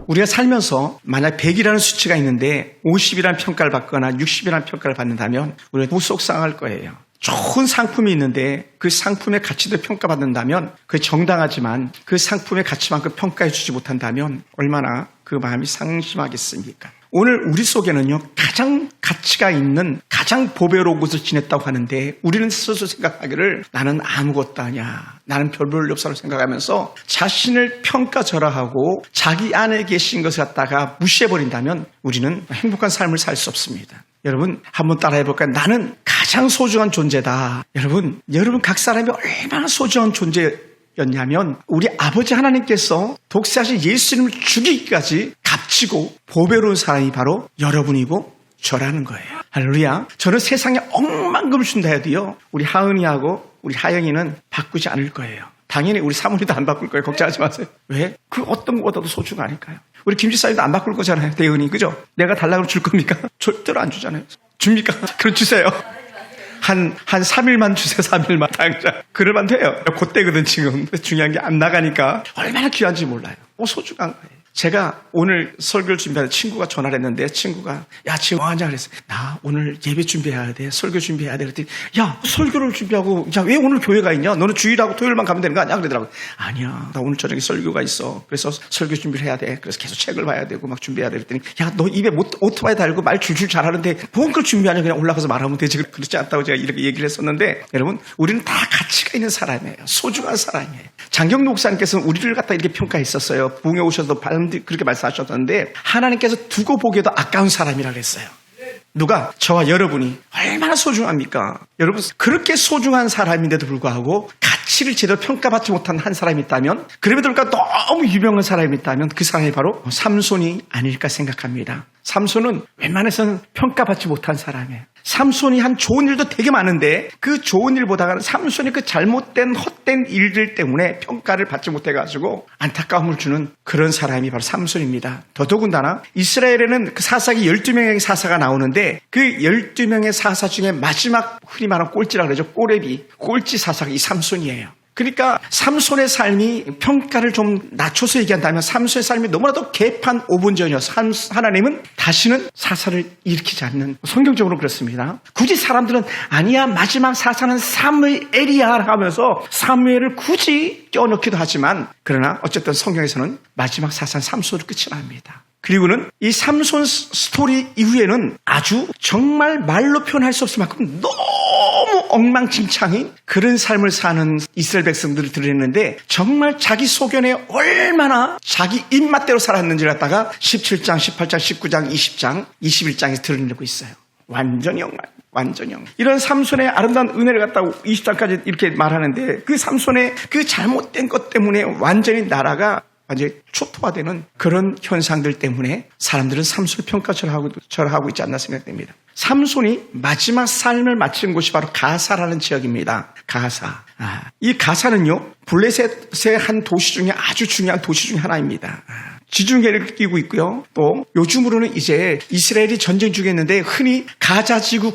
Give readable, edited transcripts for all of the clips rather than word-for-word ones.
우리가 살면서 만약 100이라는 수치가 있는데 50이라는 평가를 받거나 60이라는 평가를 받는다면 우리가 너무 속상할 거예요. 좋은 상품이 있는데 그 상품의 가치도 평가받는다면 그게 정당하지만 그 상품의 가치만큼 평가해 주지 못한다면 얼마나 그 마음이 상심하겠습니까? 오늘 우리 속에는요, 가장 가치가 있는 가장 보배로운 곳을 지냈다고 하는데 우리는 스스로 생각하기를 나는 아무것도 아니야, 나는 별 볼 일 없어라고 생각하면서 자신을 평가절하하고 자기 안에 계신 것을 갖다가 무시해버린다면 우리는 행복한 삶을 살 수 없습니다. 여러분 한번 따라해볼까요? 나는 가장 소중한 존재다. 여러분 각 사람이 얼마나 소중한 존재였냐면 우리 아버지 하나님께서 독생하신 예수님을 죽이기까지 값지고 보배로운 사람이 바로 여러분이고 저라는 거예요. 할렐루야. 저는 세상에 억만금을 준다 해도요, 우리 하은이하고 우리 하영이는 바꾸지 않을 거예요. 당연히 우리 사모님도 안 바꿀 거예요. 걱정하지 마세요. 왜? 그 어떤 것보다도 소중하니까요. 우리 김지사님도 안 바꿀 거잖아요. 대은이, 그죠? 내가 달라고 줄 겁니까? 절대로 안 주잖아요. 줍니까? 그럼 주세요. 한 3일만 주세요. 3일만 당장. 그러면 돼요. 그때거든 지금. 중요한 게 안 나가니까 얼마나 귀한지 몰라요. 소중한 거예요. 제가 오늘 설교를 준비하는데 친구가 전화를 했는데 친구가 야 지금 뭐 하냐 그랬어요. 나 오늘 예배 준비해야 돼. 설교 준비해야 돼. 그랬더니 야 설교를 준비하고 야 왜 오늘 교회가 있냐. 너는 주일하고 토요일만 가면 되는 거 아니야? 그러더라고요. 아니야 나 오늘 저녁에 설교가 있어. 그래서 설교 준비를 해야 돼. 그래서 계속 책을 봐야 되고 막 준비해야 돼. 그랬더니 야 너 입에 오토바이 달고 말 줄줄 잘하는데 뭔 걸 준비하냐. 그냥 올라가서 말하면 되지. 그렇지 않다고 제가 이렇게 얘기를 했었는데 여러분 우리는 다 가치가 있는 사람이에요. 소중한 사람이에요. 장경록 목사님께서는 우리를 갖다 이렇게 평가했었어요. 부흥에 오셔서 그렇게 말씀하셨는데 하나님께서 두고 보기에도 아까운 사람이라고 했어요. 누가? 저와 여러분이 얼마나 소중합니까? 여러분 그렇게 소중한 사람인데도 불구하고 가치를 제대로 평가받지 못한 한 사람이 있다면 그럼에도 불구하고 너무 유명한 사람이 있다면 그 사람이 바로 삼손이 아닐까 생각합니다. 삼손은 웬만해서는 평가받지 못한 사람이에요. 삼손이 한 좋은 일도 되게 많은데 그 좋은 일보다는 삼손이 그 잘못된 헛된 일들 때문에 평가를 받지 못해가지고 안타까움을 주는 그런 사람이 바로 삼손입니다. 더더군다나 이스라엘에는 그 사사기 12명의 사사가 나오는데 그 12명의 사사 중에 마지막 흔히 말하는 꼴찌라고 그러죠. 꼬레비, 꼴찌 사사가 이 삼손이에요. 그러니까 삼손의 삶이 평가를 좀 낮춰서 얘기한다면 삼손의 삶이 너무나도 개판 5분 전이어서 하나님은 다시는 사사를 일으키지 않는, 성경적으로 그렇습니다. 굳이 사람들은 아니야 마지막 사사는 사무엘이야 하면서 사무엘을 굳이 껴넣기도 하지만 그러나 어쨌든 성경에서는 마지막 사사는 삼손으로 끝이 납니다. 그리고는 이 삼손 스토리 이후에는 아주 정말 말로 표현할 수 없을 만큼 너무 엉망진창인 그런 삶을 사는 이스라엘 백성들을 드러냈는데 정말 자기 소견에 얼마나 자기 입맛대로 살았는지를 갖다가 17장, 18장, 19장, 20장, 21장에서 드러내고 있어요. 완전히 엉망. 이런 삼손의 아름다운 은혜를 갖다가 20장까지 이렇게 말하는데 그 삼손의 그 잘못된 것 때문에 완전히 나라가 완전히 초토화되는 그런 현상들 때문에 사람들은 삼손을 평가절하고 있지 않나 생각됩니다. 삼손이 마지막 삶을 마친 곳이 바로 가사라는 지역입니다. 가사. 이 가사는요, 블레셋의 한 도시 중에 아주 중요한 도시 중에 하나입니다. 지중해를 끼고 있고요. 또 요즘으로는 이제 이스라엘이 전쟁 중이었는데 흔히 가자지구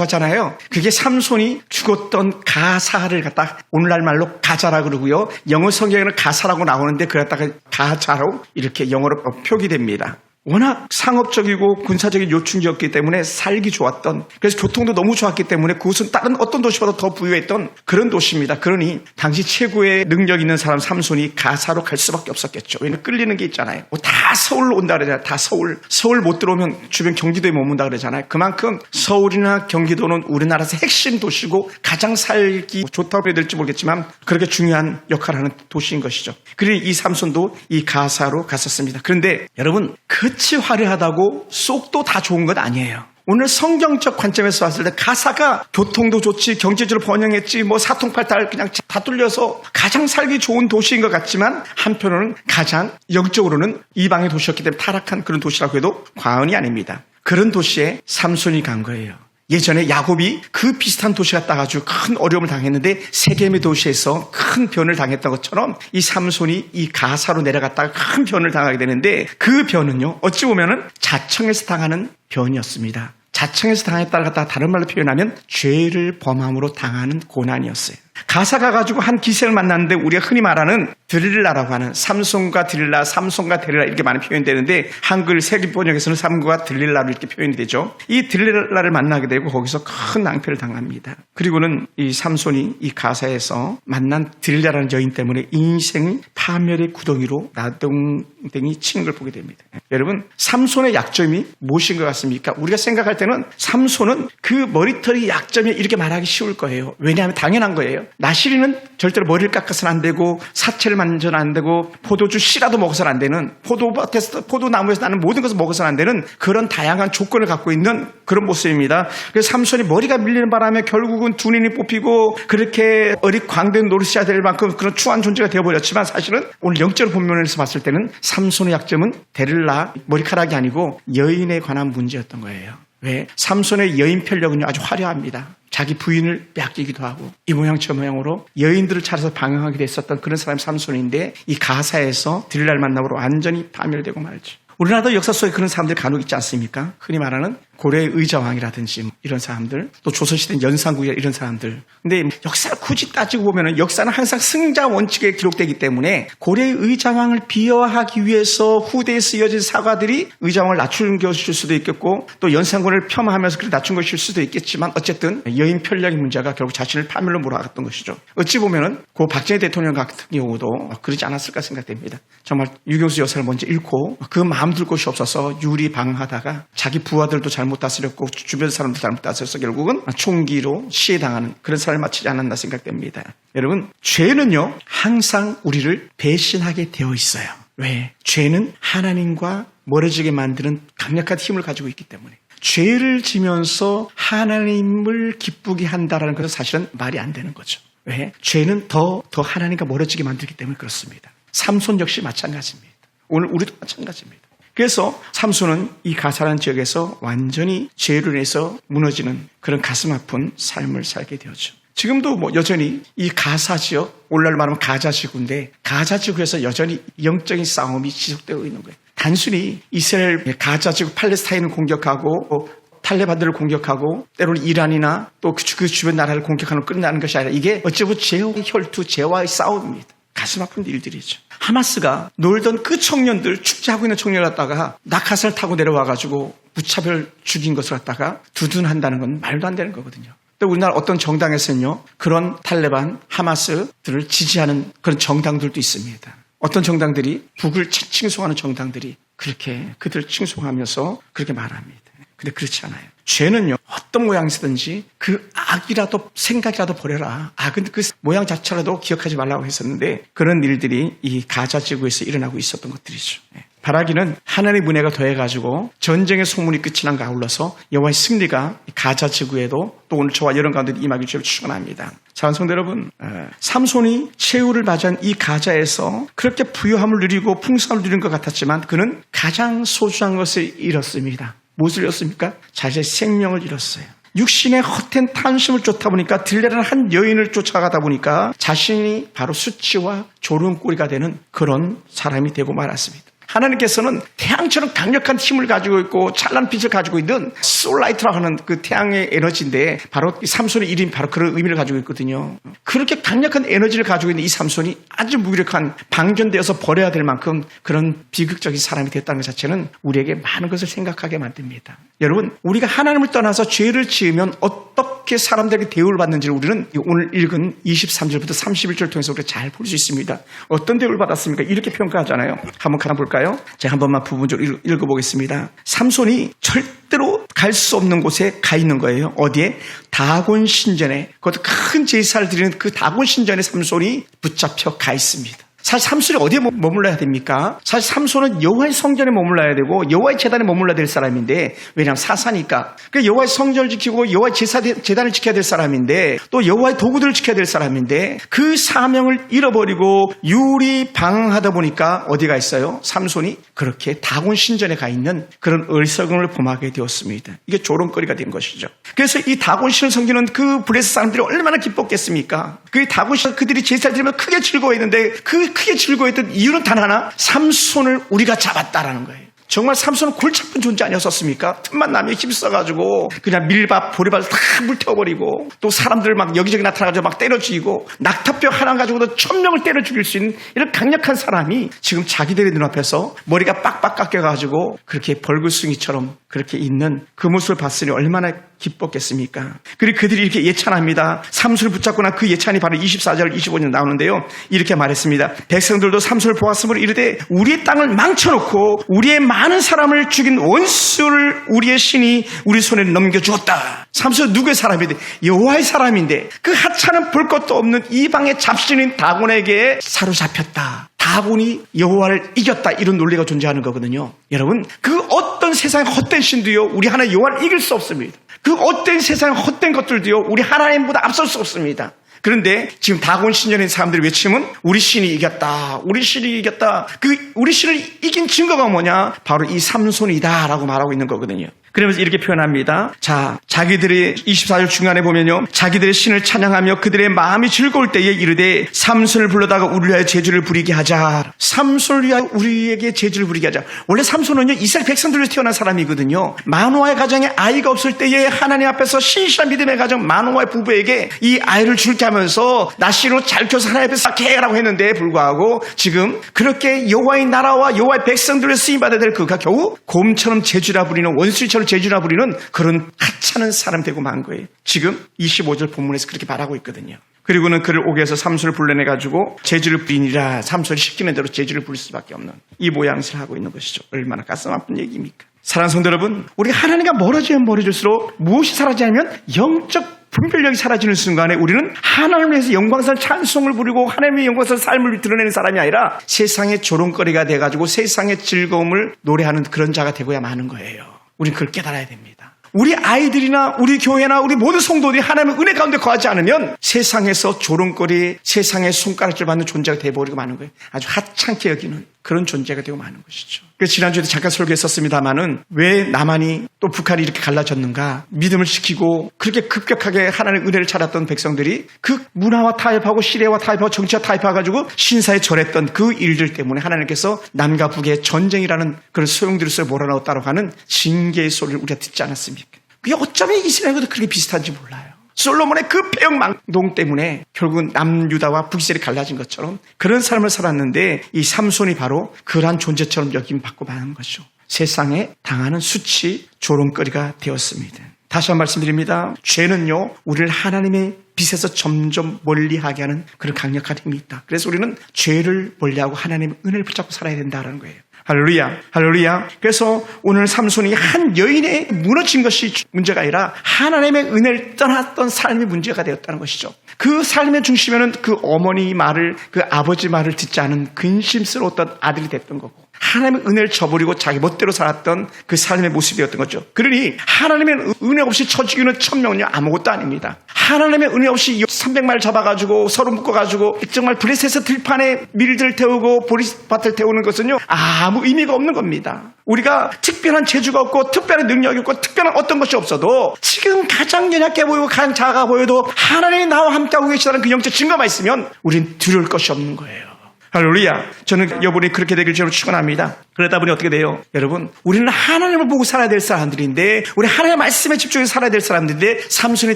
하잖아요. 그게 삼손이 죽었던 가사를 갖다 오늘날 말로 가자라고 그러고요. 영어 성경에는 가사라고 나오는데 그걸 갖다가 가자로 이렇게 영어로 표기됩니다. 워낙 상업적이고 군사적인 요충지였기 때문에 살기 좋았던, 그래서 교통도 너무 좋았기 때문에 그곳은 다른 어떤 도시보다 더 부유했던 그런 도시입니다. 그러니 당시 최고의 능력 있는 사람 삼손이 가사로 갈 수밖에 없었겠죠. 왜냐면 끌리는 게 있잖아요. 다 서울로 온다 그러잖아요. 다 서울 못 들어오면 주변 경기도에 머문다 그러잖아요. 그만큼 서울이나 경기도는 우리나라에서 핵심 도시고 가장 살기 좋다고 해야 될지 모르겠지만 그렇게 중요한 역할을 하는 도시인 것이죠. 그리고 이 삼손도 이 가사로 갔었습니다. 그런데 여러분 끝이 화려하다고 쏙도 다 좋은 건 아니에요. 오늘 성경적 관점에서 봤을 때 가사가 교통도 좋지, 경제적으로 번영했지, 사통팔달 그냥 다 뚫려서 가장 살기 좋은 도시인 것 같지만 한편으로는 가장 영적으로는 이방의 도시였기 때문에 타락한 그런 도시라고 해도 과언이 아닙니다. 그런 도시에 삼손이 간 거예요. 예전에 야곱이 그 비슷한 도시 갔다 가지고 큰 어려움을 당했는데 세겜의 도시에서 큰 변을 당했던 것처럼 이 삼손이 이 가사로 내려갔다가 큰 변을 당하게 되는데 그 변은요, 어찌 보면은 자청에서 당하는 변이었습니다. 자청에서 당했다를 갖다가 다른 말로 표현하면 죄를 범함으로 당하는 고난이었어요. 가사가 가지고 한 기생을 만났는데 우리가 흔히 말하는 드릴라라고 하는 삼손과 드릴라, 삼손과 데릴라 이렇게 많이 표현되는데 한글 세기 번역에서는 삼과 드릴라로 이렇게 표현이 되죠. 이 드릴라를 만나게 되고 거기서 큰 낭패를 당합니다. 그리고는 이 삼손이 이 가사에서 만난 드릴라라는 여인 때문에 인생 파멸의 구덩이로 나동댕이 치는 걸 보게 됩니다. 여러분, 삼손의 약점이 무엇인 것 같습니까? 우리가 생각할 때는 삼손은 그 머리털이 약점이 이렇게 말하기 쉬울 거예요. 왜냐하면 당연한 거예요. 나시리는 절대로 머리를 깎아서는 안 되고 사체를 만져는 안 되고 포도주 씨라도 먹어서는 안 되는 포도밭에서 포도나무에서 나는 모든 것을 먹어서는 안 되는 그런 다양한 조건을 갖고 있는 그런 모습입니다. 그래서 삼손이 머리가 밀리는 바람에 결국은 두 눈이 뽑히고 그렇게 광대한 노릇이 해야 될 만큼 그런 추한 존재가 되어버렸지만 사실은 오늘 영적 본면에서 봤을 때는 삼손의 약점은 데릴라 머리카락이 아니고 여인에 관한 문제였던 거예요. 왜? 삼손의 여인 편력은요 아주 화려합니다. 자기 부인을 빼앗기기도 하고 이 모양 저 모양으로 여인들을 찾아서 방황하게 됐었던 그런 사람이 삼손인데 이 가사에서 드릴라를 만남으로 완전히 파멸되고 말죠. 우리나라도 역사 속에 그런 사람들이 간혹 있지 않습니까? 흔히 말하는 고려의 의자왕이라든지 이런 사람들, 또 조선시대 연산국이라 이런 사람들. 근데 역사를 굳이 따지고 보면은 역사는 항상 승자 원칙에 기록되기 때문에 고려의 의자왕을 비하하기 위해서 후대에서 이어진 사과들이 의자왕을 낮춘 것일 수도 있겠고 또 연산군을 폄하하면서 그렇게 낮춘 것일 수도 있겠지만 어쨌든 여인 편력의 문제가 결국 자신을 파멸로 몰아갔던 것이죠. 어찌 보면은 고 박정희 대통령 같은 경우도 그러지 않았을까 생각됩니다. 정말 유경수 여사를 먼저 잃고 그 마음 둘 곳이 없어서 유리방하다가 자기 부하들도 잘못 다스렸고 주변 사람도 잘못 다스려서 결국은 총기로 시해당하는 그런 삶을 마치지 않았나 생각됩니다. 여러분, 죄는요 항상 우리를 배신하게 되어 있어요. 왜? 죄는 하나님과 멀어지게 만드는 강력한 힘을 가지고 있기 때문에 죄를 지면서 하나님을 기쁘게 한다라는 것은 사실은 말이 안 되는 거죠. 왜? 죄는 더 하나님과 멀어지게 만들기 때문에 그렇습니다. 삼손 역시 마찬가지입니다. 오늘 우리도 마찬가지입니다. 그래서 삼손은 이 가사라는 지역에서 완전히 죄로 인해서 무너지는 그런 가슴 아픈 삶을 살게 되었죠. 지금도 여전히 이 가사 지역, 오늘날 말하면 가자 지구인데 가자 지구에서 여전히 영적인 싸움이 지속되고 있는 거예요. 단순히 이스라엘 가자 지구 팔레스타인을 공격하고 탈레반들을 공격하고 때로는 이란이나 또 그 주변 나라를 공격하는 끝나는 것이 아니라 이게 어쩌면 죄와의 혈투, 죄와의 싸움입니다. 가슴 아픈 일들이죠. 하마스가 놀던 그 청년들, 축제하고 있는 청년을 갖다가 낙하산을 타고 내려와가지고 무차별 죽인 것을 갖다가 두둔한다는 건 말도 안 되는 거거든요. 또 우리나라 어떤 정당에서는요, 그런 탈레반, 하마스들을 지지하는 그런 정당들도 있습니다. 어떤 정당들이 북을 칭송하는 정당들이 그렇게 그들을 칭송하면서 그렇게 말합니다. 근데 그렇지 않아요. 죄는요, 어떤 모양이든지 그 악이라도 생각이라도 버려라. 악은 그 모양 자체라도 기억하지 말라고 했었는데 그런 일들이 이 가자 지구에서 일어나고 있었던 것들이죠. 바라기는 하나님의 은혜가 더해가지고 전쟁의 소문이 끝이 난가 아울러서 여호와의 승리가 가자 지구에도 또 오늘 저와 여러분 가운데 임하기 주를 축원합니다. 사랑하는 성도 여러분, 삼손이 최후를 맞이한 이 가자에서 그렇게 부유함을 누리고 풍성함을 누린 것 같았지만 그는 가장 소중한 것을 잃었습니다. 무엇을 잃었습니까? 자신의 생명을 잃었어요. 육신의 헛된 탐심을 쫓다 보니까 들레라는 한 여인을 쫓아가다 보니까 자신이 바로 수치와 조롱거리가 되는 그런 사람이 되고 말았습니다. 하나님께서는 태양처럼 강력한 힘을 가지고 있고 찬란한 빛을 가지고 있는 솔라이트라고 하는 그 태양의 에너지인데 바로 이 삼손의 이름이 바로 그런 의미를 가지고 있거든요. 그렇게 강력한 에너지를 가지고 있는 이 삼손이 아주 무기력한 방전되어서 버려야 될 만큼 그런 비극적인 사람이 됐다는 것 자체는 우리에게 많은 것을 생각하게 만듭니다. 여러분, 우리가 하나님을 떠나서 죄를 지으면 어떻게 사람들에게 대우를 받는지를 우리는 오늘 읽은 23절부터 31절 통해서 우리가 잘 볼 수 있습니다. 어떤 대우를 받았습니까? 이렇게 평가하잖아요. 한번 가볼까요? 제가 한 번만 부분적으로 읽어보겠습니다. 삼손이 절대로 갈 수 없는 곳에 가 있는 거예요. 어디에? 다곤 신전에, 그것도 큰 제사를 드리는 그 다곤 신전에 삼손이 붙잡혀 가 있습니다. 사실 삼손이 어디에 머물러야 됩니까? 사실 삼손은 여호와의 성전에 머물러야 되고 여호와의 제단에 머물러야 될 사람인데, 왜냐하면 사사니까. 그러니까 여호와의 성전을 지키고 여호와의 제단을 지켜야 될 사람인데, 또 여호와의 도구들을 지켜야 될 사람인데 그 사명을 잃어버리고 유리방황하다 보니까 어디가 있어요? 삼손이 그렇게 다곤 신전에 가 있는 그런 어리석음을 범하게 되었습니다. 이게 조롱거리가 된 것이죠. 그래서 이 다곤 신을 섬기는 그 블레셋 사람들이 얼마나 기뻤겠습니까? 그 다곤 신 그들이 제사를 드리면 크게 즐거워했는데 그 크게 즐거워했던 이유는 단 하나, 삼손을 우리가 잡았다라는 거예요. 정말 삼손은 골치 아픈 존재 아니었었습니까? 틈만 나면 힘써가지고 그냥 밀밥, 보리밥 다 불태워버리고 또 사람들 막 여기저기 나타나가지고 막 때려 죽이고 낙타뼈 하나 가지고도 1000명을 때려 죽일 수 있는 이런 강력한 사람이 지금 자기들의 눈앞에서 머리가 빡빡 깎여가지고 그렇게 벌글숭이처럼 그렇게 있는 그 모습을 봤으니 얼마나 기뻤겠습니까? 그리고 그들이 이렇게 예찬합니다. 삼손을 붙잡고 난 그 예찬이 바로 24절 25절 나오는데요. 이렇게 말했습니다. 백성들도 삼손을 보았으므로 이르되 우리의 땅을 망쳐놓고 우리의 많은 사람을 죽인 원수를 우리의 신이 우리 손에 넘겨주었다. 삼손은 누구의 사람인데? 여호와의 사람인데 그 하찮은 볼 것도 없는 이방의 잡신인 다곤에게 사로잡혔다. 다곤이 여호와를 이겼다. 이런 논리가 존재하는 거거든요. 여러분, 그 어떤 세상의 헛된 신도요 우리 하나님 여호와를 이길 수 없습니다. 그 어떤 세상의 헛된 것들도요 우리 하나님보다 앞설 수 없습니다. 그런데 지금 다곤 신전의 사람들이 외치면 우리 신이 이겼다. 우리 신이 이겼다. 그 우리 신을 이긴 증거가 뭐냐? 바로 이 삼손이다라고 말하고 있는 거거든요. 그러면서 이렇게 표현합니다. 자, 자기들의 24절 중간에 보면요. 자기들의 신을 찬양하며 그들의 마음이 즐거울 때에 이르되 삼손을 불러다가 우리를 위하여 제주를 부리게 하자. 삼손을 위하여 우리에게 제주를 부리게 하자. 원래 삼손은요 이스라엘 백성들로 태어난 사람이거든요. 마노아의 가정에 아이가 없을 때에 하나님 앞에서 신실한 믿음의 가정 마노아의 부부에게 이 아이를 줄게 하면서 나시로 잘 켜서 하나님 앞에서 해라고 했는데 불구하고 지금 그렇게 여호와의 나라와 여호와의 백성들을 쓰임받아야 될 그가 겨우 곰처럼 제주라 부리는 원수처럼 제주라 부리는 그런 하찮은 사람 되고 만 거예요. 지금 25절 본문에서 그렇게 말하고 있거든요. 그리고는 그를 오게 해서 삼손을 불러내가지고 제주를 부리니라. 삼손이 시키는 대로 제주를 부릴 수밖에 없는 이 모양새를 하고 있는 것이죠. 얼마나 가슴 아픈 얘기입니까? 사랑하는 성도 여러분, 우리 하나님과 멀어지면 멀어질수록 무엇이 사라지냐면 영적 분별력이 사라지는 순간에 우리는 하나님을 위해서 영광스러운 찬송을 부리고 하나님의 영광스러운 삶을 드러내는 사람이 아니라 세상의 조롱거리가 돼가지고 세상의 즐거움을 노래하는 그런 자가 되고야 마는 거예요. 우리는 그걸 깨달아야 됩니다. 우리 아이들이나 우리 교회나 우리 모든 성도들이 하나님의 은혜 가운데 거하지 않으면 세상에서 조롱거리, 세상의 손가락질 받는 존재가 되어버리고 마는 거예요. 아주 하찮게 여기는 그런 존재가 되고 마는 것이죠. 그래서 지난주에도 잠깐 설교했었습니다마는 왜 남한이 또 북한이 이렇게 갈라졌는가? 믿음을 지키고 그렇게 급격하게 하나님의 은혜를 찾았던 백성들이 그 문화와 타협하고 시대와 타협하고 정치와 타협해가지고 신사에 절했던 그 일들 때문에 하나님께서 남과 북의 전쟁이라는 그런 소용돌이 속에 몰아넣었다고 하는 징계의 소리를 우리가 듣지 않았습니까? 그게 어쩌면 이스라엘과도 그렇게 비슷한지 몰라요. 솔로몬의 그 패역망동 때문에 결국은 남유다와 북이스라엘이 갈라진 것처럼 그런 삶을 살았는데 이 삼손이 바로 그러한 존재처럼 여김받고 마는 것이죠. 세상에 당하는 수치, 조롱거리가 되었습니다. 다시 한 번 말씀드립니다. 죄는요 우리를 하나님의 빛에서 점점 멀리하게 하는 그런 강력한 힘이 있다. 그래서 우리는 죄를 멀리하고 하나님의 은혜를 붙잡고 살아야 된다는 거예요. 할렐루야, 할렐루야. 그래서 오늘 삼손이 한 여인의 무너진 것이 문제가 아니라 하나님의 은혜를 떠났던 삶이 문제가 되었다는 것이죠. 그 삶의 중심에는 그 어머니 말을, 그 아버지 말을 듣지 않은 근심스러웠던 아들이 됐던 거고 하나님의 은혜를 저버리고 자기 멋대로 살았던 그 삶의 모습이었던 거죠. 그러니 하나님의 은혜 없이 쳐 죽이는 1000명은요 아무것도 아닙니다. 하나님의 은혜 없이 300마리를 잡아가지고 서로 묶어가지고 정말 브레스에서 들판에 밀들 태우고 보리밭을 태우는 것은요 아무 의미가 없는 겁니다. 우리가 특별한 재주가 없고 특별한 능력이 없고 특별한 어떤 것이 없어도 지금 가장 연약해 보이고 가장 작아 보여도 하나님이 나와 함께하고 계시다는 그 영적 증거만 있으면 우린 두려울 것이 없는 거예요. 할렐루야. 저는 여러분이 그렇게 되길 저는 축원합니다. 그러다 보니 어떻게 돼요? 여러분, 우리는 하나님을 보고 살아야 될 사람들인데 우리 하나님의 말씀에 집중해서 살아야 될 사람들인데 삼손이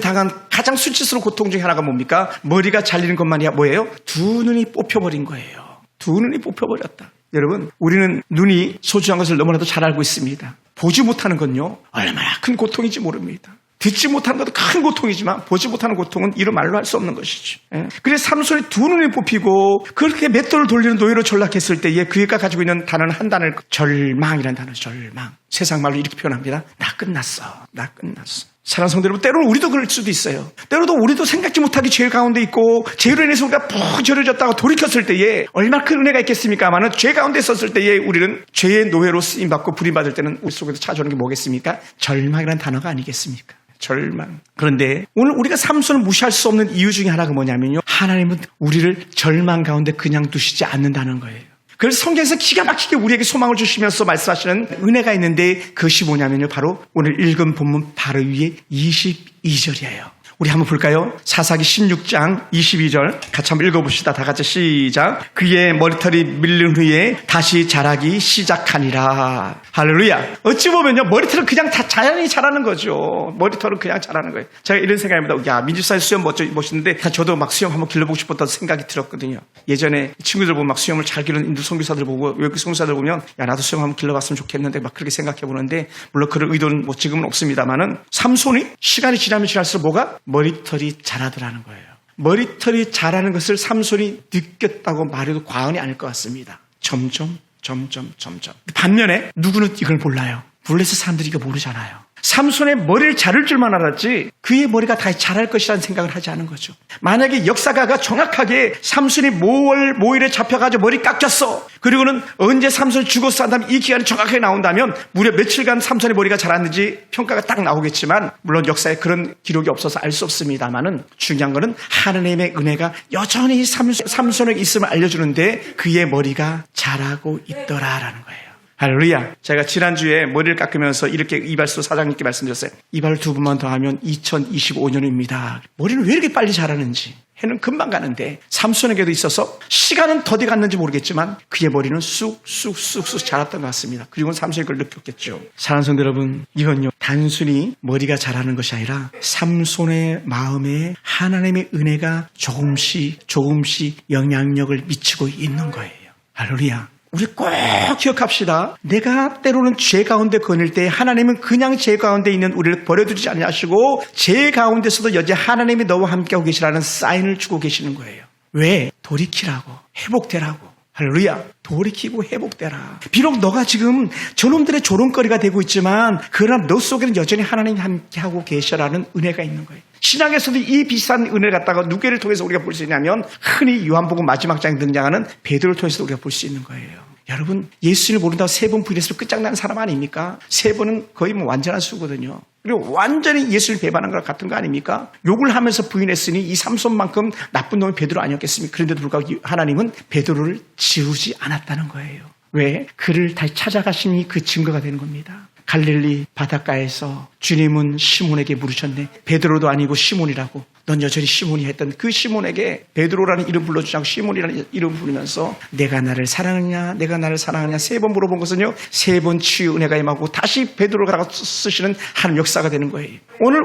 당한 가장 수치스러운 고통 중에 하나가 뭡니까? 머리가 잘리는 것만이 뭐예요? 두 눈이 뽑혀버린 거예요. 두 눈이 뽑혀버렸다. 여러분, 우리는 눈이 소중한 것을 너무나도 잘 알고 있습니다. 보지 못하는 건요 얼마나 큰 고통인지 모릅니다. 듣지 못하는 것도 큰 고통이지만 보지 못하는 고통은 이루 말로 할 수 없는 것이죠. 그래서 삼손이 두 눈을 뽑히고 그렇게 맷돌을 돌리는 노예로 전락했을 때에 그가 가지고 있는 단어는 한 단어를 절망이라는 단어, 절망. 세상 말로 이렇게 표현합니다. 나 끝났어. 나 끝났어. 사랑하는 성도 여러분, 때로는 우리도 그럴 수도 있어요. 때로도 우리도 생각지 못하게 죄 가운데 있고 죄로 인해서 우리가 푹 절여졌다가 돌이켰을 때에 얼마나 큰 은혜가 있겠습니까마는 죄 가운데 있었을 때에 우리는 죄의 노예로 쓰임받고 부림받을 때는 우리 속에서 찾아오는 게 뭐겠습니까? 절망이라는 단어가 아니겠습니까? 절망. 그런데 오늘 우리가 삼손을 무시할 수 없는 이유 중에 하나가 뭐냐면요. 하나님은 우리를 절망 가운데 그냥 두시지 않는다는 거예요. 그래서 성경에서 기가 막히게 우리에게 소망을 주시면서 말씀하시는 은혜가 있는데 그것이 뭐냐면요. 바로 오늘 읽은 본문 바로 위에 22절이에요. 우리 한번 볼까요? 사사기 16장 22절 같이 한번 읽어봅시다. 다 같이 시작. 그의 머리털이 밀린 후에 다시 자라기 시작하니라. 할렐루야. 어찌 보면요, 머리털은 그냥 다 자연히 자라는 거죠. 머리털은 그냥 자라는 거예요. 제가 이런 생각입니다. 야, 민주사회 수염 멋있는데 저도 막 수염 한번 길러보고 싶었다는 생각이 들었거든요. 예전에 친구들 보면 막 수염을 잘 기르는 인도 선교사들 보고 외국 선교사들 보면 야, 나도 수염 한번 길러봤으면 좋겠는데 막 그렇게 생각해 보는데, 물론 그런 의도는 뭐 지금은 없습니다만은 삼손이 시간이 지나면 지날수록 뭐가? 머리털이 자라더라는 거예요. 머리털이 자라는 것을 삼손이 느꼈다고 말해도 과언이 아닐 것 같습니다. 점점. 반면에 누구는 이걸 몰라요. 블레셋 사람들이 이거 모르잖아요. 삼손의 머리를 자를 줄만 알았지 그의 머리가 다시 자랄 것이라는 생각을 하지 않은 거죠. 만약에 역사가가 정확하게 삼손이 모일에 잡혀가지고 머리 깎였어, 그리고는 언제 삼손이 죽었어 한다면 이 기간이 정확하게 나온다면 무려 며칠간 삼손의 머리가 자랐는지 평가가 딱 나오겠지만, 물론 역사에 그런 기록이 없어서 알 수 없습니다만은 중요한 거는 하나님의 은혜가 여전히 삼손에게 있음을 알려주는데 그의 머리가 자라고 있더라라는 거예요. 할렐루야. 제가 지난주에 머리를 깎으면서 이렇게 이발소 사장님께 말씀드렸어요. 이발을 2번만 더 하면 2025년입니다. 머리는 왜 이렇게 빨리 자라는지. 해는 금방 가는데 삼손에게도 있어서 시간은 더디 갔는지 모르겠지만 그의 머리는 쑥쑥 자랐던 것 같습니다. 그리고 삼손이 그걸 느꼈겠죠. 사랑하는 성도 여러분, 이건요 단순히 머리가 자라는 것이 아니라 삼손의 마음에 하나님의 은혜가 조금씩 영향력을 미치고 있는 거예요. 할렐루야. 우리 꼭 기억합시다. 내가 때로는 죄 가운데 거닐 때 하나님은 그냥 죄 가운데 있는 우리를 버려두지 아니하시고 죄 가운데서도 여전히 하나님이 너와 함께하고 계시라는 사인을 주고 계시는 거예요. 왜? 돌이키라고, 회복되라고. 할렐루야. 돌이키고 회복되라. 비록 너가 지금 저놈들의 조롱거리가 되고 있지만 그러나 너 속에는 여전히 하나님이 함께하고 계시라는 은혜가 있는 거예요. 신약에서도 이 비싼 은혜를 갖다가 누구를 통해서 우리가 볼 수 있냐면 흔히 요한복음 마지막 장에 등장하는 베드로를 통해서 우리가 볼 수 있는 거예요. 여러분, 예수를 모른다고 3번 부인했을 때 끝장나는 사람 아닙니까? 3번은 거의 뭐 완전한 수거든요. 그리고 완전히 예수를 배반한 거랑 같은 거 아닙니까? 욕을 하면서 부인했으니 이 삼손만큼 나쁜 놈이 베드로 아니었겠습니까? 그런데도 불구하고 하나님은 베드로를 지우지 않았다는 거예요. 왜? 그를 다시 찾아가시니 그 증거가 되는 겁니다. 갈릴리 바닷가에서 주님은 시몬에게 물으셨네. 베드로도 아니고 시몬이라고. 넌 여전히 시몬이 했던 그 시몬에게 베드로라는 이름 불러주지 않고 시몬이라는 이름 부르면서 내가 나를 사랑하냐 3번 물어본 것은요 3번 치유 은혜가 임하고 다시 베드로가 쓰시는 하나님 역사가 되는 거예요. 오늘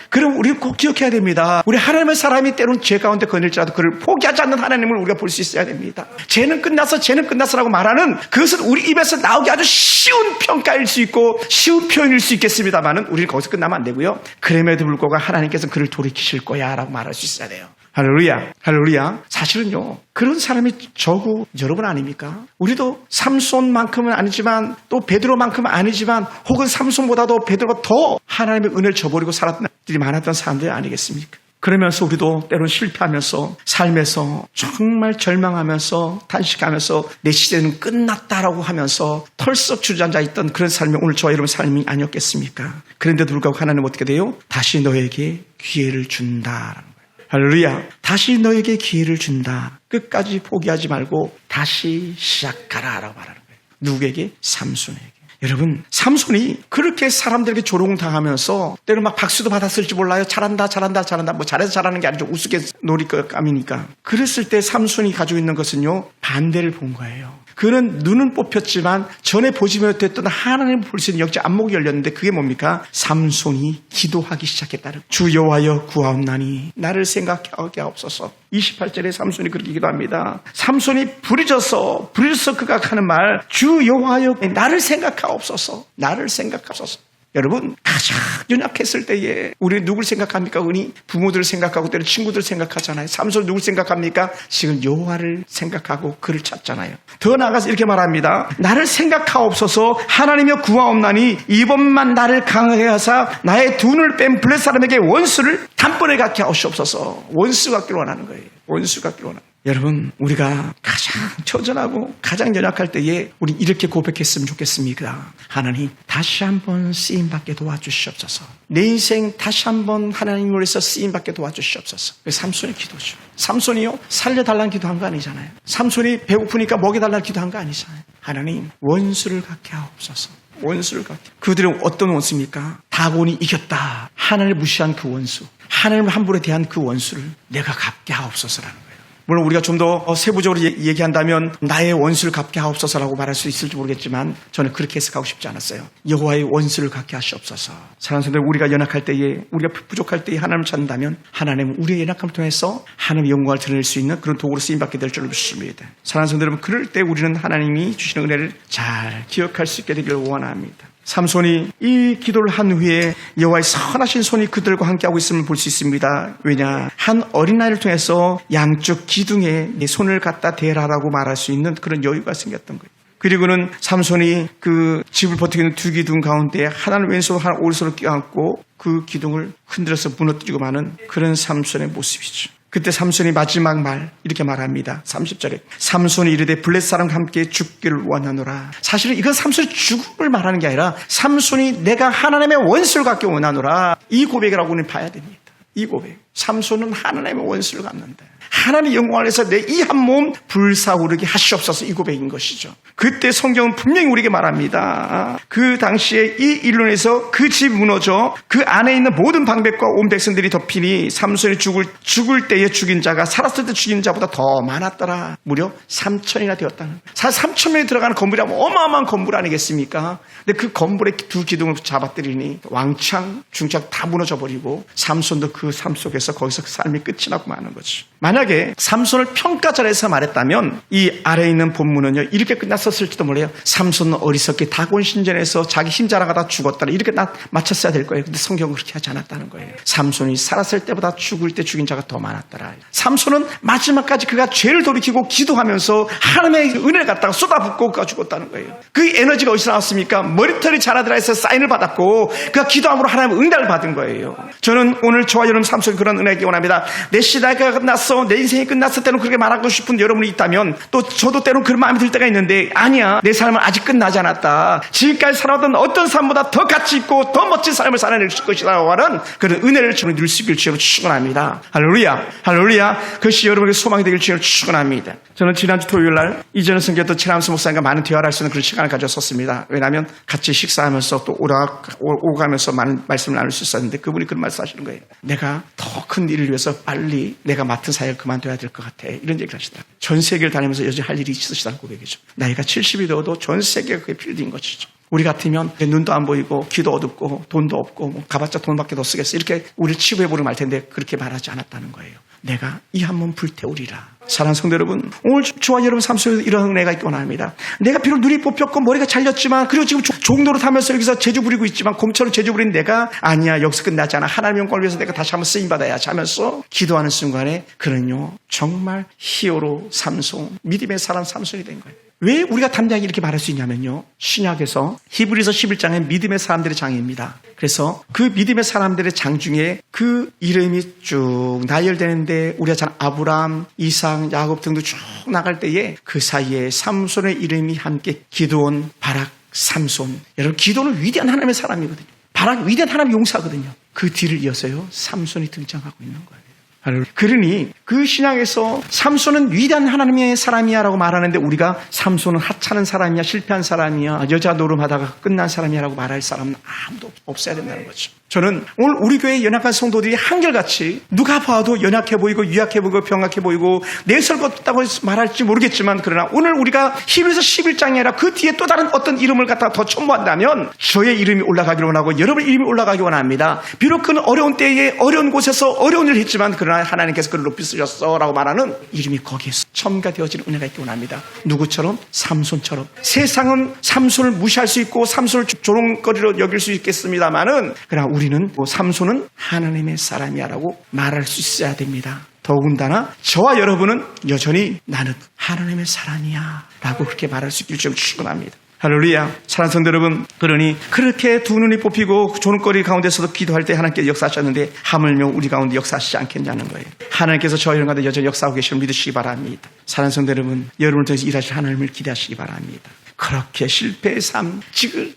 그럼 우리가 꼭 기억해야 됩니다. 우리 하나님의 사람이 때론 죄 가운데 거닐지라도 그를 포기하지 않는 하나님을 우리가 볼 수 있어야 됩니다. 죄는 끝났어라고 말하는 그것은 우리 입에서 나오기 아주 쉬운 평가일 수 있고 쉬운 표현일 수 있겠습니다만은 우리는 거기서 끝나면 안 되고요. 그럼에도 불구하고 하나님께서는 그를 돌이키실 거야 라고 말할 수 있어야 돼요. 할렐루야. 사실은요, 그런 사람이 저고 여러분 아닙니까? 우리도 삼손만큼은 아니지만 또 베드로만큼은 아니지만 혹은 삼손보다도 베드로가 더 하나님의 은혜를 저버리고 살았던 들이 많았던 사람들이 아니겠습니까? 그러면서 우리도 때론 실패하면서 삶에서 정말 절망하면서 탄식하면서 내 시대는 끝났다라고 하면서 털썩 주저앉아 있던 그런 삶이 오늘 저와 여러분 삶이 아니었겠습니까? 그런데도 불구하고 하나님은 어떻게 돼요? 다시 너에게 기회를 준다라는 거예요. 할렐루야. 다시 너에게 기회를 준다. 끝까지 포기하지 말고 다시 시작하라라고 말하는 거예요. 누구에게? 삼손에게. 여러분, 삼손이 그렇게 사람들에게 조롱당하면서 때로 막 박수도 받았을지 몰라요. 잘한다. 뭐 잘해서 잘하는 게 아니죠. 우스갯노리감이니까. 그랬을 때 삼손이 가지고 있는 것은요, 반대를 본 거예요. 그는 눈은 뽑혔지만 전에 보지 못했던 하나님을 볼 수 있는 영적 안목이 열렸는데 그게 뭡니까? 삼손이 기도하기 시작했다는. 주 여호와여 구하옵나니 나를 생각하게 하옵소서. 28절에 삼손이 그렇게 기도합니다. 삼손이 부르짖어서 그가 하는 말, 주 여호와여 나를 생각하옵소서. 여러분, 가장 연약했을 때에 우리 누굴 생각합니까? 은희 부모들을 생각하고 때로 친구들을 생각하잖아요. 삼손 누굴 생각합니까? 지금 여호와를 생각하고 그를 찾잖아요. 더 나아가서 이렇게 말합니다. 나를 생각하옵소서. 하나님여 구하옵나니 이번만 나를 강하게 하사 나의 두 눈을 뺀 블레셋 사람에게 원수를 단번에 갖게 하옵소서. 원수 갖기를 원하는 거예요. 여러분, 우리가 가장 처절하고 가장 연약할 때에 우리 이렇게 고백했으면 좋겠습니다. 하나님, 다시 한번 쓰임받게 도와주시옵소서. 내 인생 다시 한번 하나님을 위해서 쓰임받게 도와주시옵소서. 삼손의 기도죠. 삼손이요, 살려달라는 기도한 거 아니잖아요. 삼손이 배고프니까 먹여달라는 기도한 거 아니잖아요. 하나님, 원수를 갖게 하옵소서. 원수를 갚게. 그들은 어떤 원수입니까? 다곤이 이겼다. 하나님을 무시한 그 원수, 하나님을 함부로 대한 그 원수를 내가 갚게 하옵소서라는 거예요. 물론 우리가 좀 더 세부적으로 얘기한다면 나의 원수를 갚게 하옵소서라고 말할 수 있을지 모르겠지만 저는 그렇게 해석하고 싶지 않았어요. 여호와의 원수를 갚게 하시옵소서. 사랑하는 성도들, 우리가 연약할 때에, 우리가 부족할 때에 하나님을 찾는다면 하나님은 우리의 연약함을 통해서 하나님의 영광을 드러낼 수 있는 그런 도구로 쓰임받게 될 줄로 믿습니다. 사랑하는 성도 여러분, 그럴 때 우리는 하나님이 주시는 은혜를 잘 기억할 수 있게 되기를 원합니다. 삼손이 이 기도를 한 후에 여호와의 선하신 손이 그들과 함께하고 있음을 볼 수 있습니다. 왜냐? 한 어린아이를 통해서 양쪽 기둥에 손을 갖다 대라라고 말할 수 있는 그런 여유가 생겼던 거예요. 그리고는 삼손이 그 집을 버티고 있는 두 기둥 가운데 하나는 왼손, 하나는 오른손을 껴안고 그 기둥을 흔들어서 무너뜨리고 마는 그런 삼손의 모습이죠. 그때 삼손이 마지막 말 이렇게 말합니다. 30절에 삼손이 이르되 블레셋 사람과 함께 죽기를 원하노라. 사실은 이건 삼손이 죽음을 말하는 게 아니라 삼손이 내가 하나님의 원수를 갖기 원하노라. 이 고백이라고 우리는 봐야 됩니다. 이 고백. 삼손은 하나님의 원수를 갚는다. 하나님의 영광을 위해서 내 이 한 몸 불사오르게 하시옵소서, 이 고백인 것이죠. 그때 성경은 분명히 우리에게 말합니다. 그 당시에 이 일로 인해서 그 집 무너져 그 안에 있는 모든 방백과 온 백성들이 덮이니 삼손이 죽을 때에 죽인 자가 살았을 때 죽인 자보다 더 많았더라. 무려 3,000이나 되었다는 거예요. 사실 3,000명이 들어가는 건물이라면 어마어마한 건물 아니겠습니까? 근데 그 건물의 두 기둥을 잡아뜨리니 왕창 중창 다 무너져 버리고 삼손도 그 삶 속에서 거기서 삶이 끝이 나고 마는 거죠. 만약에 삼손을 평가절에서 말했다면 이 아래에 있는 본문은요 이렇게 끝났었을지도 몰라요. 삼손은 어리석게 다곤 신전에서 자기 힘 자랑하다 죽었다 이렇게 맞췄어야 될 거예요. 근데 성경은 그렇게 하지 않았다는 거예요. 삼손이 살았을 때보다 죽을 때 죽인 자가 더 많았더라. 삼손은 마지막까지 그가 죄를 돌이키고 기도하면서 하나님의 은혜를 갖다가 쏟아붓고 그가 죽었다는 거예요. 그 에너지가 어디서 나왔습니까? 머리털이 자라더라 해서 사인을 받았고 그가 기도함으로 하나님의 응답을 받은 거예요. 저는 오늘 저와 여러분 삼손이 그런 은혜이기 원합니다. 내 시대가 끝났어, 내 인생이 끝났을 때는 그렇게 말하고 싶은 여러분이 있다면 또 저도 때로는 그런 마음이 들 때가 있는데 아니야, 내 삶은 아직 끝나지 않았다. 지금까지 살아왔던 어떤 삶보다 더 가치 있고 더 멋진 삶을 살아낼 것이라고 하는 그런 은혜를 저는 누릴 수 있길 주로 축원합니다. 할렐루야, 할렐루야. 그것이 여러분에게 소망이 되길 주로 축원합니다. 저는 지난주 토요일 날 이전에 섬겼던 최남수 목사님과 많은 대화를 할 수 있는 그런 시간을 가졌었습니다. 왜냐하면 같이 식사하면서 또 오가면서 많은 말씀을 나눌 수 있었는데 그분이 그런 말씀 하시는 거예요. 내가 더 큰 일을 위해서 빨리 내가 맡은 사역을 그만둬야 될 것 같아. 이런 얘기를 하시더라고요. 전 세계를 다니면서 여전히 할 일이 있으시다는 고백이죠. 나이가 70이 되어도 전 세계가 그게 필드인 것이죠. 우리 같으면 눈도 안 보이고 귀도 어둡고 돈도 없고 뭐 가봤자 돈밖에 더 쓰겠어 이렇게 우리를 치부해보려 말 텐데 그렇게 말하지 않았다는 거예요. 내가 이 한 몸 불태우리라. 사랑하는 성도 여러분, 오늘 저와 여러분 삶 속에서 이런 은혜가 있기 원합니다. 내가 비록 눈이 뽑혔고 머리가 잘렸지만 그리고 지금 종로로 타면서 여기서 재주 부리고 있지만 곰처럼 재주 부린 내가 아니야, 여기서 끝나지 않아. 하나님의 영광을 위해서 내가 다시 한번 쓰임받아야지 하면서 기도하는 순간에 그는요 정말 히어로 삼손, 믿음의 사람 삼손이 된 거예요. 왜 우리가 담대하게 이렇게 말할 수 있냐면요, 신약에서 히브리서 11장은 믿음의 사람들의 장입니다. 그래서 그 믿음의 사람들의 장 중에 그 이름이 쭉 나열되는데 우리가 잘 아브람, 이삭, 야곱 등도 쭉 나갈 때에 그 사이에 삼손의 이름이 함께 기드온, 바락, 삼손. 여러분, 기드온은 위대한 하나님의 사람이거든요. 바락 위대한 하나님의 용사거든요. 그 뒤를 이어서요 삼손이 등장하고 있는 거예요. 그러니 그 신약에서 삼손은 위대한 하나님의 사람이야 라고 말하는데 우리가 삼손은 하찮은 사람이야, 실패한 사람이야, 여자 노름하다가 끝난 사람이야 라고 말할 사람은 아무도 없어야 된다는 거죠. 저는 오늘 우리 교회의 연약한 성도들이 한결같이 누가 봐도 연약해 보이고 유약해 보이고 병약해 보이고 내설것다고 말할지 모르겠지만 그러나 오늘 우리가 히브리서 11장이 아니라 그 뒤에 또 다른 어떤 이름을 갖다가 더 첨부한다면 저의 이름이 올라가기를 원하고 여러분의 이름이 올라가기 원합니다. 비록 그는 어려운 때에 어려운 곳에서 어려운 일을 했지만 그러나 하나님께서 그를 높이 쓰셨어 라고 말하는 이름이 거기에서 첨가되어지는 은혜가 있기 원합니다. 누구처럼? 삼손처럼. 세상은 삼손을 무시할 수 있고 삼손을 조롱거리로 여길 수 있겠습니다만은 그러나 우리는 삼손은 하나님의 사람이야 라고 말할 수 있어야 됩니다. 더군다나 저와 여러분은 여전히 나는 하나님의 사람이야 라고 그렇게 말할 수 있길 좀 축원합니다. 할렐루야. 사랑하는 성도 여러분, 그러니 그렇게 두 눈이 뽑히고 조롱거리 가운데서도 기도할 때 하나님께서 역사하셨는데 하물며 우리 가운데 역사하시지 않겠냐는 거예요. 하나님께서 저희 여러분 가운데 여전히 역사하고 계시는 믿으시기 바랍니다. 사랑하는 성도 여러분, 여러분을 통해서 일하실 하나님을 기대하시기 바랍니다. 그렇게 실패의 삶,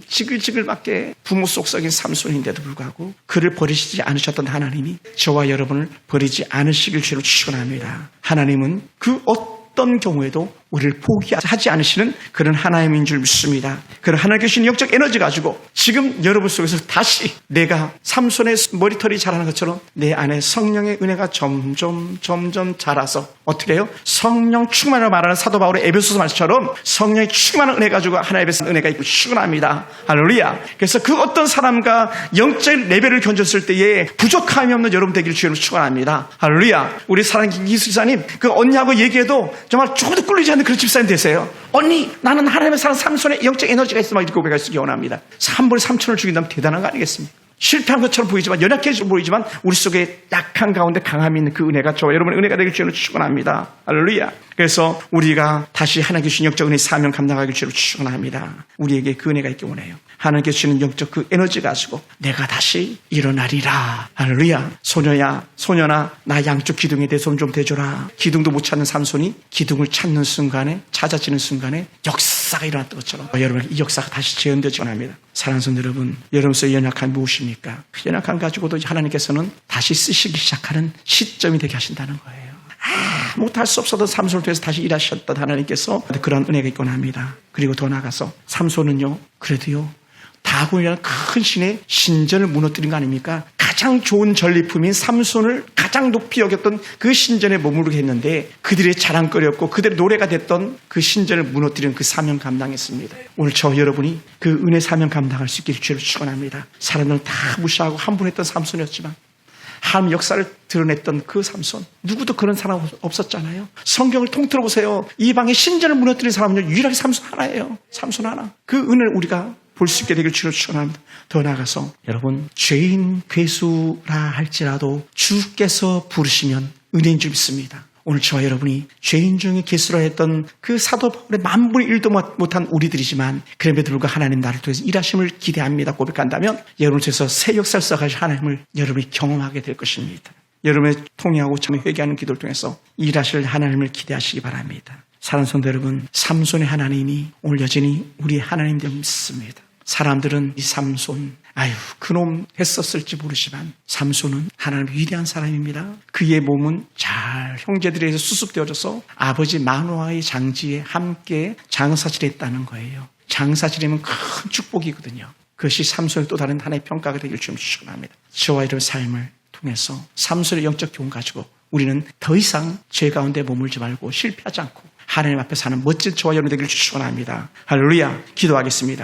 지글지글맞게 부모 속 썩인 삼손인데도 불구하고 그를 버리시지 않으셨던 하나님이 저와 여러분을 버리지 않으시길 주로 축원합니다. 하나님은 그 어떤 경우에도 우리를 포기하지 않으시는 그런 하나님인 줄 믿습니다. 그런 하나님께 주신 영적 에너지 가지고 지금 여러분 속에서 다시 내가 삼손의 머리털이 자라는 것처럼 내 안에 성령의 은혜가 점점 자라서 어떻게 해요? 성령 충만을 말하는 사도 바울의 에베소서 말씀처럼 성령의 충만한 은혜 가지고 하나님의 은혜가 있고 충만합니다. 할렐루야. 그래서 그 어떤 사람과 영적 레벨을 견졌을 때에 부족함이 없는 여러분 되기를 주님으로 축원합니다. 할렐루야. 우리 사랑하는 이수사님 그 언니하고 얘기해도 정말 조금도 꿀리지 않는 그런 집사님 되세요. 언니 나는 하나님의 사랑 삼손의 영적 에너지가 있어 막 이렇게 고백할 수 있기 원합니다. 한 번에 3천을 죽인다면 대단한 거 아니겠습니까? 실패한 것처럼 보이지만 연약해 보이지만 우리 속에 약한 가운데 강함이 있는 그 은혜가 저와 여러분의 은혜가 되길 주님으로 축원합니다. 할렐루야. 그래서 우리가 다시 하나님께 주신 영적 은혜의 사명 감당하길 주님으로 축원합니다. 우리에게 그 은혜가 있기 원해요. 하나님께 주시는 영적 그 에너지 가지고 내가 다시 일어나리라. 할렐루야. 소년아 나 양쪽 기둥에 내 손 좀 대줘라. 기둥도 못 찾는 삼손이 기둥을 찾는 순간에 찾아지는 순간에 역사가 일어났던 것처럼 여러분 이 역사가 다시 재현되지 원합니다. 사랑하는 성도 여러분, 여러분 속에 연약함이 무엇입니까? 그 연약함 가지고도 하나님께서는 다시 쓰시기 시작하는 시점이 되게 하신다는 거예요. 못할 수 없었던 삼손을 통해서 다시 일하셨던 하나님께서 그런 은혜가 있곤 합니다. 그리고 더 나아가서 삼손은요 그래도요 다곤이라는 큰 신의 신전을 무너뜨린 거 아닙니까? 가장 좋은 전리품인 삼손을 가장 높이 여겼던 그 신전에 머무르게 했는데 그들의 자랑거리였고 그들의 노래가 됐던 그 신전을 무너뜨리는 그 사명 감당했습니다. 오늘 저 여러분이 그 은혜 사명 감당할 수 있기를 주를 축원합니다. 사람들은 다 무시하고 함분했던 삼손이었지만 하나님 역사를 드러냈던 그 삼손 누구도 그런 사람 없었잖아요. 성경을 통틀어 보세요. 이방의 신전을 무너뜨린 사람은 유일하게 삼손 하나예요. 삼손 하나. 그 은혜를 우리가 볼 수 있게 되길 주로 축원합니다. 더 나아가서 여러분 죄인 괴수라 할지라도 주께서 부르시면 은혜인 줄 믿습니다. 오늘 저와 여러분이 죄인 중에 괴수라 했던 그 사도 바울의 만분의 1도 못한 우리들이지만 그럼에도 불구하고 하나님 나를 통해서 일하심을 기대합니다. 고백한다면 여러분 통해서 새 역사를 써가실 하나님을 여러분이 경험하게 될 것입니다. 여러분의 통회하고 참 회개하는 기도를 통해서 일하실 하나님을 기대하시기 바랍니다. 사랑하는 성도 여러분, 삼손의 하나님이 오늘 여전히 우리의 하나님 됨을 믿습니다. 사람들은 이 삼손 그놈 했었을지 모르지만 삼손은 하나님 위대한 사람입니다. 그의 몸은 잘 형제들에게서 수습되어져서 아버지 마노아의 장지에 함께 장사질했다는 거예요. 장사질이면 큰 축복이거든요. 그것이 삼손의 또 다른 하나의 평가가 되길 주님 축원합니다. 저와 여러분의 삶을 통해서 삼손의 영적 교훈 가지고 우리는 더 이상 죄 가운데 머물지 말고 실패하지 않고 하나님 앞에 사는 멋진 저와 여러분 되기를 축원합니다. 할렐루야. 기도하겠습니다.